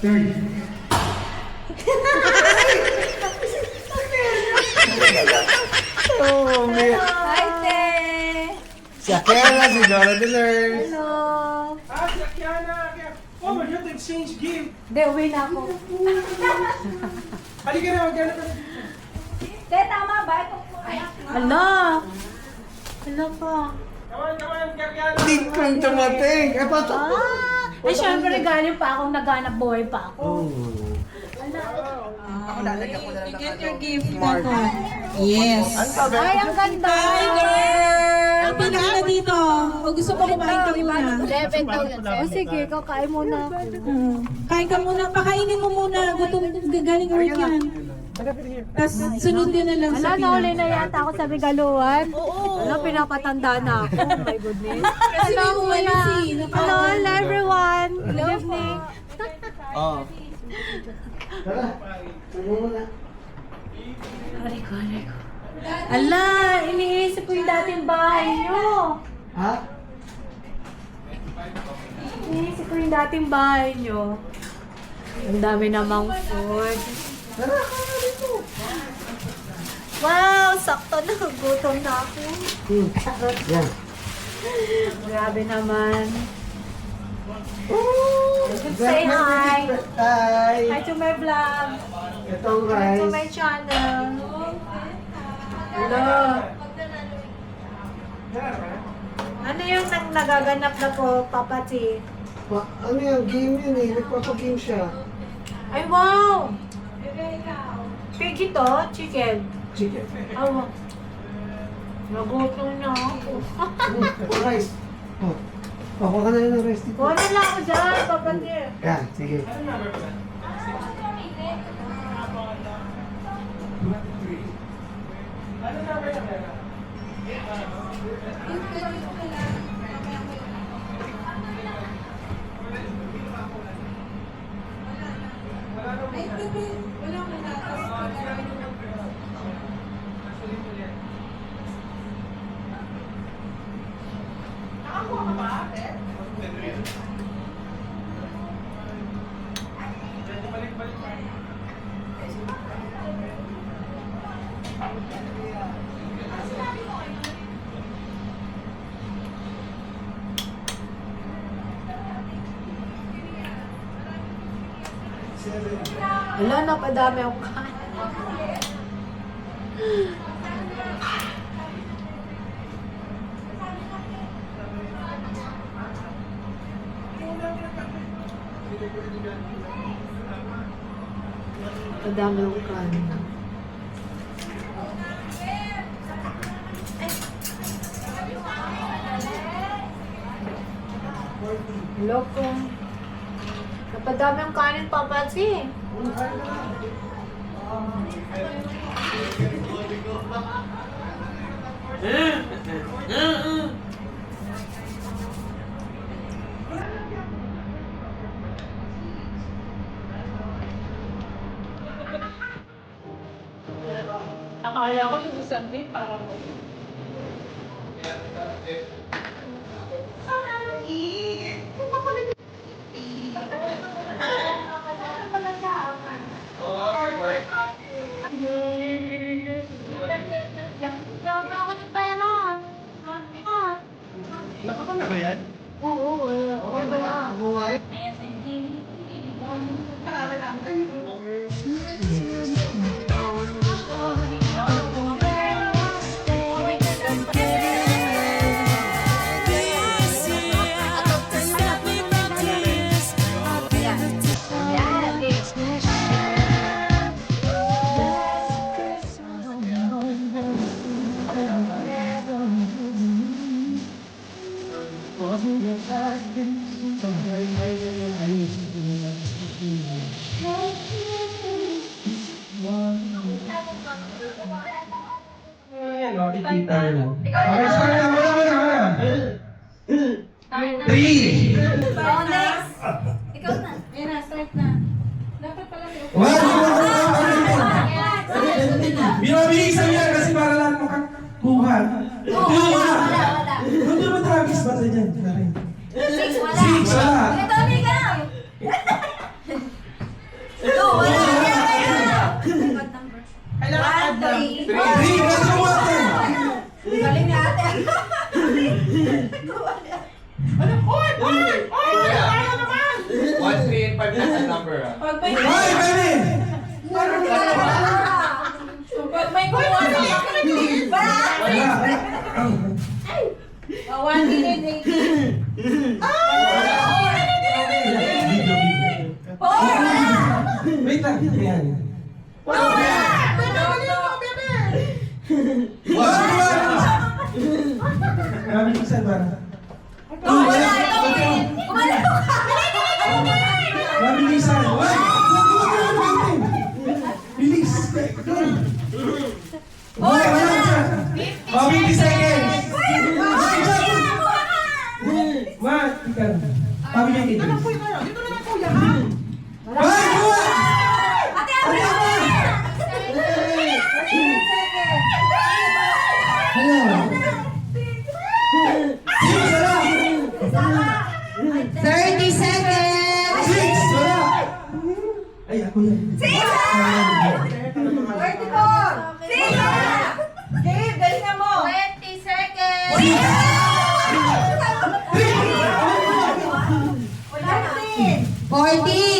Third. Oh, man. Hi, Te! Si Akela, si Dora Deler. Hello! Ah, si Akiana! Oh, we're here to exchange gift! Hindi, uwi na ako. Halika na, magkano ka na. Te, tama ba? Ito po. Hala! Hala ka. Come on, Akiana! Hindi kong tumating. Eh, pato. Eh, syempre, galing pa akong naghanap buhay pa ako. Oh. Ako lalagyan ko na lang ng get your gift na. Yes. Ay, ang ganda! Hi, girl! Pili ka na dito. O gusto mo kumain ka muna. 11 daw yun. O sige, kakain muna ako. Kain ka muna. Pakainin mo muna. Gutom galing work yan. Tapos sunod din na lang Wala, sa nauli na yata ako sa Bigaluan. Wala, pinapatanda na ako. Oh my goodness. Hello, kuya. Hello, hello everyone. Good evening. Oh. Tara. Ano mo na? Aray ko. Ala, iniisip ko yung dating bahay nyo. Ha? Iniisip ko yung dating bahay nyo. Ang dami namang food. Tara, kaya dito. Wow, sakto na. Gutom na ako. Yan. Grabe naman. Oh! Say hi. Hi. Hi to my vlog. Itong Hi to my rice. channel. Hello. Ano yung nagaganap na po, Papa T? Ano yung game yun eh? Nagpapagame siya. Ay, wow! Piggy to? Chicken? Chicken. Awa. Nagutom na ako. Rice. Oh. Pakuha ka na yun ng rice dito. Kuha na lang ako dyan, Papa T. Yan, sige. Ano na ba yan? Wala, napadami ako kain. Napadami ako kain. Loko. Napadami ang kanin, Papa T. Akala ko yung isang day para mo. Nakaka na ba yan? Ayan, makikita nyo. Okay, start na. Wala. 3! Oh, next! Ikaw na. Yan na, start na. Dapat pala Binabilisan yan kasi para lahat makakuha. wala. Ano ba Travis ba ito dyan? 6, wala. 6, wala. Ito, ka. Pag may... Hoy, baby! Pag may kuha na Wala. 1 minute 80. Wait lang. Ayan. Mabilisan ba? Mabilisan. Bilis. Wala. 50 seconds. Ikaw. Mabilisan. Dito na lang kuya. Hoy, kuha! Ano? 30 seconds! 6! Wala! Ay, ako yan. Dave, galingan mo! 20 seconds! 40!